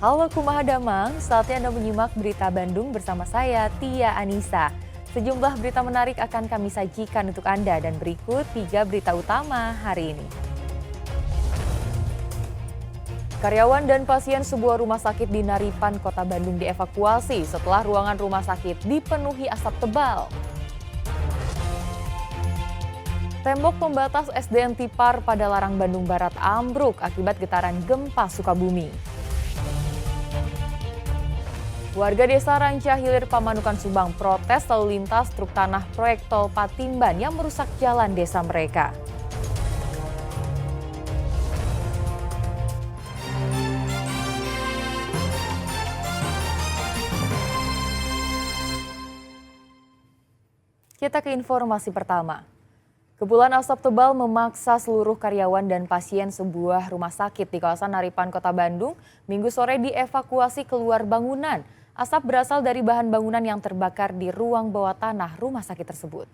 Halo Kumaha Damang, saatnya Anda menyimak berita Bandung bersama saya, Tia Anissa. Sejumlah berita menarik akan kami sajikan untuk Anda dan berikut 3 berita utama hari ini. Karyawan dan pasien sebuah rumah sakit di Naripan, Kota Bandung dievakuasi setelah ruangan rumah sakit dipenuhi asap tebal. Tembok pembatas SDN Tipar pada Larang Bandung Barat ambruk akibat getaran gempa Sukabumi. Warga desa Ranca Hilir Pamanukan Subang protes lalu lintas truk tanah proyek tol Patimban yang merusak jalan desa mereka. Kita ke informasi pertama. Kepulan asap tebal memaksa seluruh karyawan dan pasien sebuah rumah sakit di kawasan Naripan, Kota Bandung, Minggu sore dievakuasi keluar bangunan. Asap berasal dari bahan bangunan yang terbakar di ruang bawah tanah rumah sakit tersebut.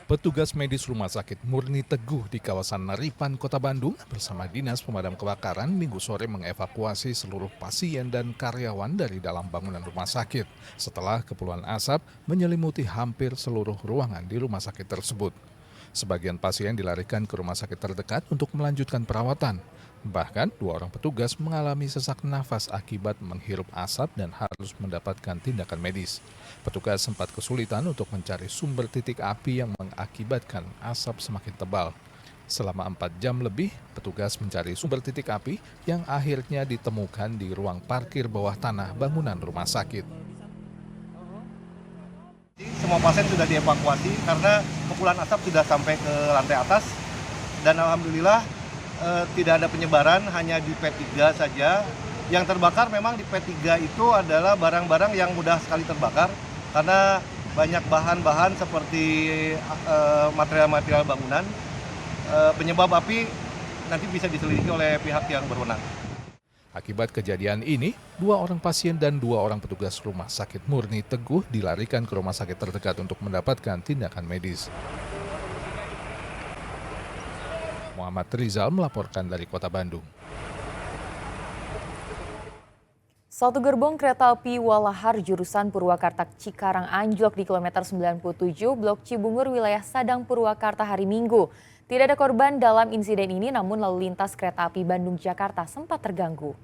Petugas medis Rumah Sakit Murni Teguh di kawasan Naripan, Kota Bandung bersama Dinas Pemadam Kebakaran Minggu sore mengevakuasi seluruh pasien dan karyawan dari dalam bangunan rumah sakit setelah kepulan asap menyelimuti hampir seluruh ruangan di rumah sakit tersebut. Sebagian pasien dilarikan ke rumah sakit terdekat untuk melanjutkan perawatan. Bahkan 2 orang petugas mengalami sesak nafas akibat menghirup asap dan harus mendapatkan tindakan medis. Petugas sempat kesulitan untuk mencari sumber titik api yang mengakibatkan asap semakin tebal. Selama 4 jam lebih, petugas mencari sumber titik api yang akhirnya ditemukan di ruang parkir bawah tanah bangunan rumah sakit. Semua pasien sudah dievakuasi karena kepulan asap sudah sampai ke lantai atas dan alhamdulillah tidak ada penyebaran, hanya di P3 saja. Yang terbakar memang di P3 itu adalah barang-barang yang mudah sekali terbakar karena banyak bahan-bahan seperti material-material bangunan. Penyebab api nanti bisa diselidiki oleh pihak yang berwenang. Akibat kejadian ini, 2 orang pasien dan 2 orang petugas Rumah Sakit Murni Teguh dilarikan ke rumah sakit terdekat untuk mendapatkan tindakan medis. Muhammad Rizal melaporkan dari Kota Bandung. Satu gerbong kereta api Walahar jurusan Purwakarta Cikarang anjlok di kilometer 97 Blok Cibungur wilayah Sadang Purwakarta hari Minggu. Tidak ada korban dalam insiden ini, namun lalu lintas kereta api Bandung-Jakarta sempat terganggu.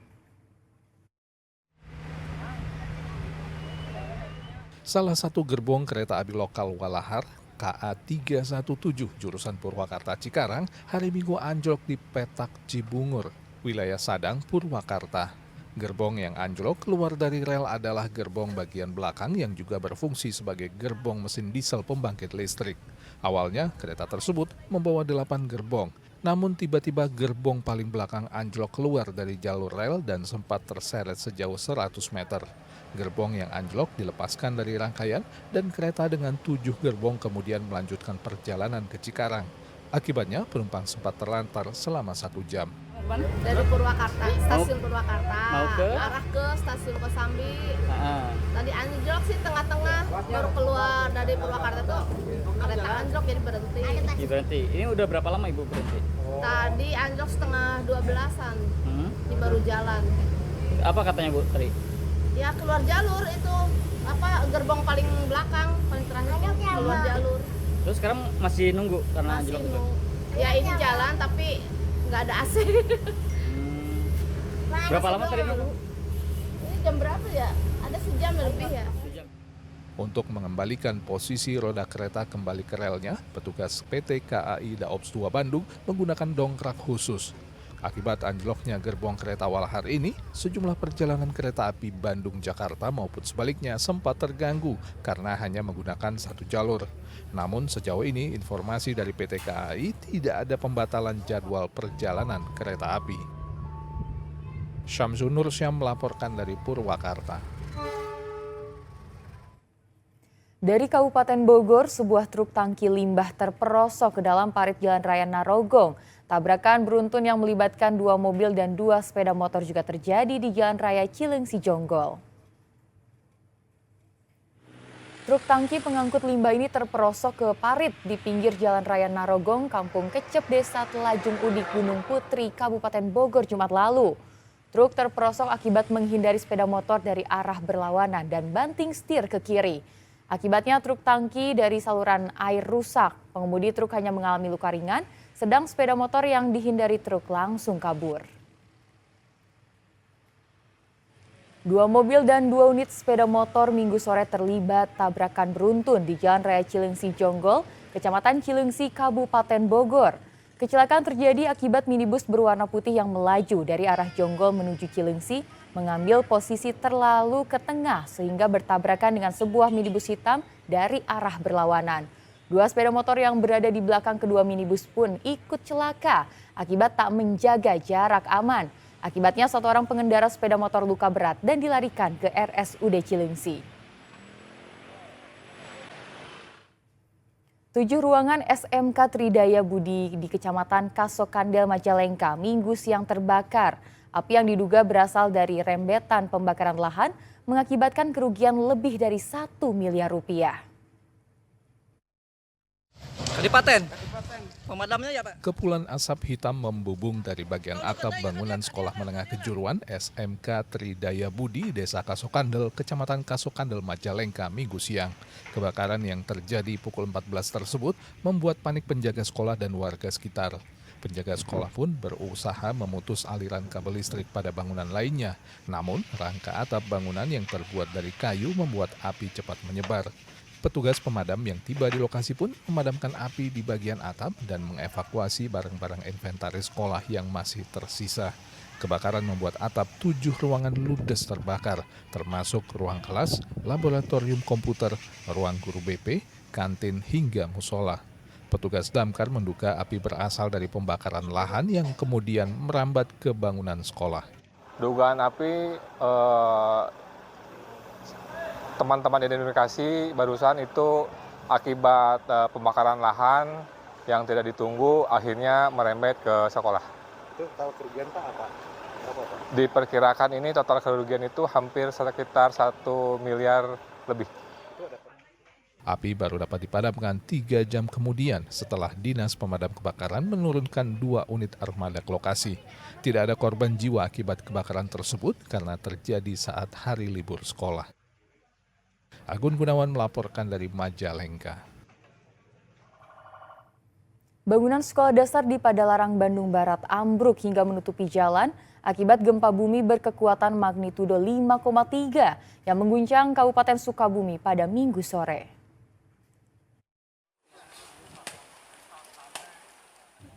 Salah satu gerbong kereta api lokal Walahar KA 317 jurusan Purwakarta Cikarang hari Minggu anjlok di Petak Cibungur, wilayah Sadang, Purwakarta. Gerbong yang anjlok keluar dari rel adalah gerbong bagian belakang yang juga berfungsi sebagai gerbong mesin diesel pembangkit listrik. Awalnya kereta tersebut membawa 8 gerbong, namun tiba-tiba gerbong paling belakang anjlok keluar dari jalur rel dan sempat terseret sejauh 100 meter. Gerbong yang anjlok dilepaskan dari rangkaian dan kereta dengan 7 gerbong kemudian melanjutkan perjalanan ke Cikarang. Akibatnya penumpang sempat terlantar selama 1 jam. Dari Purwakarta, stasiun Purwakarta, mau ke? arah ke stasiun Kosambi. Tadi anjlok sih tengah-tengah, baru keluar dari Purwakarta tuh kereta anjlok jadi berhenti. Berhenti. Ini udah berapa lama Ibu berhenti? Tadi anjlok setengah 12-an, ini baru jalan. Apa katanya Bu tadi? Ya keluar jalur itu, gerbong paling belakang, paling terakhir keluar jalur. Terus sekarang masih nunggu karena Masih anjlok itu? ya ini jalan tapi nggak ada AC. Berapa lama tadi nunggu? Ini jam berapa ya? Ada sejam lebih ya. Untuk mengembalikan posisi roda kereta kembali ke relnya, petugas PT KAI Daops 2 Bandung menggunakan dongkrak khusus. Akibat anjloknya gerbong kereta Walahar ini, sejumlah perjalanan kereta api Bandung-Jakarta maupun sebaliknya sempat terganggu karena hanya menggunakan 1 jalur. Namun sejauh ini informasi dari PT KAI tidak ada pembatalan jadwal perjalanan kereta api. Syamsul Nursyam melaporkan dari Purwakarta. Dari Kabupaten Bogor, sebuah truk tangki limbah terperosok ke dalam parit Jalan Raya Narogong. Tabrakan beruntun yang melibatkan 2 mobil dan 2 sepeda motor juga terjadi di Jalan Raya Cilengsi Jonggol. Truk tangki pengangkut limbah ini terperosok ke parit di pinggir Jalan Raya Narogong, Kampung Kecep, Desa Telajung Udik, Gunung Putri, Kabupaten Bogor, Jumat lalu. Truk terperosok akibat menghindari sepeda motor dari arah berlawanan dan banting setir ke kiri. Akibatnya truk tangki dari saluran air rusak. Pengemudi truk hanya mengalami luka ringan, sedang sepeda motor yang dihindari truk langsung kabur. 2 mobil dan 2 unit sepeda motor Minggu sore terlibat tabrakan beruntun di Jalan Raya Cilengsi Jonggol, Kecamatan Cilengsi, Kabupaten Bogor. Kecelakaan terjadi akibat minibus berwarna putih yang melaju dari arah Jonggol menuju Cilengsi, mengambil posisi terlalu ke tengah sehingga bertabrakan dengan sebuah minibus hitam dari arah berlawanan. 2 sepeda motor yang berada di belakang kedua minibus pun ikut celaka akibat tak menjaga jarak aman. Akibatnya 1 orang pengendara sepeda motor luka berat dan dilarikan ke RSUD Cilengsi. 7 ruangan SMK Tridaya Budi di Kecamatan Kasokandel, Majalengka Minggu siang terbakar. Api yang diduga berasal dari rembetan pembakaran lahan mengakibatkan kerugian lebih dari 1 miliar rupiah. Kadipaten. Pemadamnya ya Pak? Kepulan asap hitam membubung dari bagian atap bangunan sekolah menengah kejuruan SMK Tridaya Budi, Desa Kasokandel, Kecamatan Kasokandel, Majalengka Minggu siang. Kebakaran yang terjadi pukul 14 tersebut membuat panik penjaga sekolah dan warga sekitar. Penjaga sekolah pun berusaha memutus aliran kabel listrik pada bangunan lainnya. Namun, rangka atap bangunan yang terbuat dari kayu membuat api cepat menyebar. Petugas pemadam yang tiba di lokasi pun memadamkan api di bagian atap dan mengevakuasi barang-barang inventaris sekolah yang masih tersisa. Kebakaran membuat atap 7 ruangan ludes terbakar, termasuk ruang kelas, laboratorium komputer, ruang guru BP, kantin hingga musola. Petugas damkar menduga api berasal dari pembakaran lahan yang kemudian merambat ke bangunan sekolah. Dugaan api teman-teman identifikasi barusan itu akibat pembakaran lahan yang tidak ditunggu akhirnya merembet ke sekolah. Itu tahu kerugian Pak apa? Diperkirakan ini total kerugian itu hampir sekitar 1 miliar lebih. Api baru dapat dipadamkan 3 jam kemudian setelah Dinas Pemadam Kebakaran menurunkan 2 unit armada ke lokasi. Tidak ada korban jiwa akibat kebakaran tersebut karena terjadi saat hari libur sekolah. Agun Gunawan melaporkan dari Majalengka. Bangunan sekolah dasar di Padalarang, Bandung Barat ambruk hingga menutupi jalan akibat gempa bumi berkekuatan magnitudo 5,3 yang mengguncang Kabupaten Sukabumi pada Minggu sore.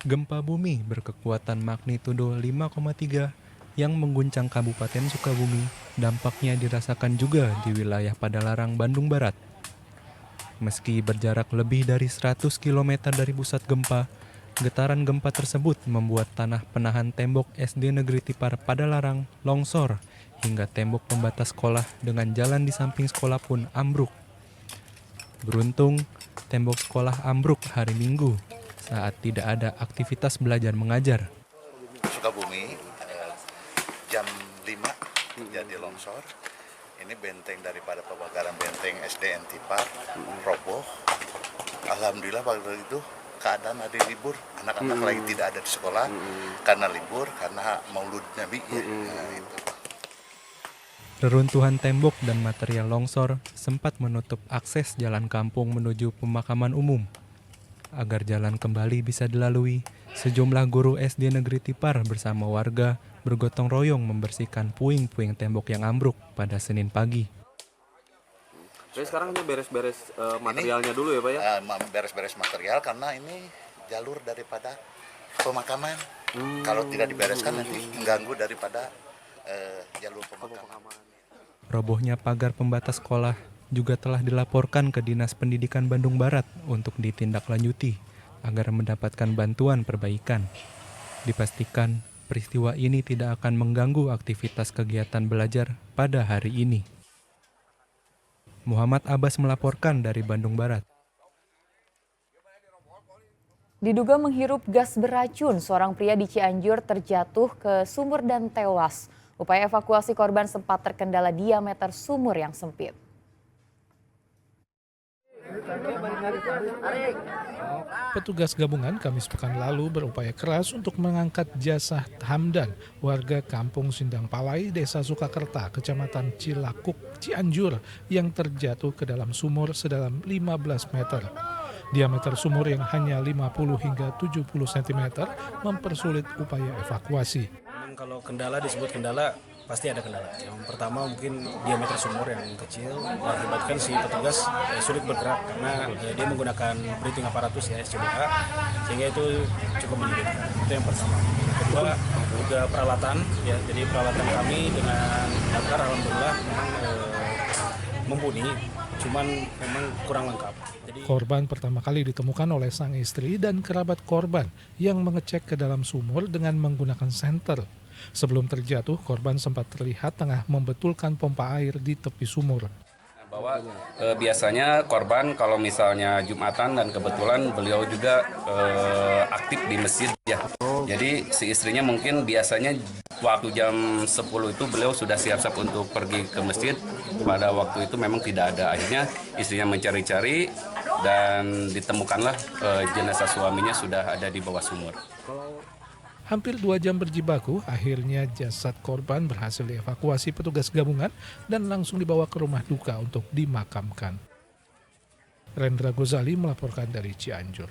Gempa bumi berkekuatan magnitudo 5,3 yang mengguncang Kabupaten Sukabumi dampaknya dirasakan juga di wilayah Padalarang, Bandung Barat. Meski berjarak lebih dari 100 km dari pusat gempa, getaran gempa tersebut membuat tanah penahan tembok SD Negeri Tipar Padalarang longsor hingga tembok pembatas sekolah dengan jalan di samping sekolah pun ambruk. Beruntung, tembok sekolah ambruk hari Minggu saat tidak ada aktivitas belajar mengajar. Sukabumi jam 5 jadi longsor. Ini benteng daripada pembakaran benteng SDN Tipar roboh. Alhamdulillah pada itu keadaan hari libur, anak-anak lagi tidak ada di sekolah karena libur, karena Maulud Nabi ya. Itu. Reruntuhan tembok dan material longsor sempat menutup akses jalan kampung menuju pemakaman umum. Agar jalan kembali bisa dilalui, sejumlah guru SD Negeri Tipar bersama warga bergotong royong membersihkan puing-puing tembok yang ambruk pada Senin pagi. Jadi sekarang ini beres-beres materialnya dulu ya Pak ya? Beres-beres material karena ini jalur daripada pemakaman. Kalau tidak dibereskan nanti mengganggu daripada jalur pemakaman. Robohnya pagar pembatas sekolah juga telah dilaporkan ke Dinas Pendidikan Bandung Barat untuk ditindaklanjuti agar mendapatkan bantuan perbaikan. Dipastikan peristiwa ini tidak akan mengganggu aktivitas kegiatan belajar pada hari ini. Muhammad Abbas melaporkan dari Bandung Barat. Diduga menghirup gas beracun, seorang pria di Cianjur terjatuh ke sumur dan tewas. Upaya evakuasi korban sempat terkendala diameter sumur yang sempit. Petugas gabungan Kamis pekan lalu berupaya keras untuk mengangkat jasad Hamdan, warga Kampung Sindang Palai, Desa Sukakerta, Kecamatan Cilakuk, Cianjur, yang terjatuh ke dalam sumur sedalam 15 meter. Diameter sumur yang hanya 50 hingga 70 cm mempersulit upaya evakuasi. Memang kalau kendala disebut kendala, pasti ada kendala. Yang pertama mungkin diameter sumur yang kecil mengakibatkan si petugas sulit bergerak karena dia menggunakan breathing apparatus ya SCBA, sehingga itu cukup menyulitkan. Itu yang pertama. Kedua juga peralatan ya, jadi peralatan kami dengan damkar alhamdulillah memang mumpuni, cuman memang kurang lengkap. Korban pertama kali ditemukan oleh sang istri dan kerabat korban yang mengecek ke dalam sumur dengan menggunakan senter. Sebelum terjatuh, korban sempat terlihat tengah membetulkan pompa air di tepi sumur. Bahwa biasanya korban kalau misalnya Jumatan dan kebetulan beliau juga aktif di masjid ya. Jadi si istrinya mungkin biasanya waktu jam 10 itu beliau sudah siap-siap untuk pergi ke masjid. Pada waktu itu memang tidak ada. Akhirnya istrinya mencari-cari dan ditemukanlah jenazah suaminya sudah ada di bawah sumur. Hampir 2 jam berjibaku, akhirnya jasad korban berhasil dievakuasi petugas gabungan dan langsung dibawa ke rumah duka untuk dimakamkan. Rendra Gozali melaporkan dari Cianjur.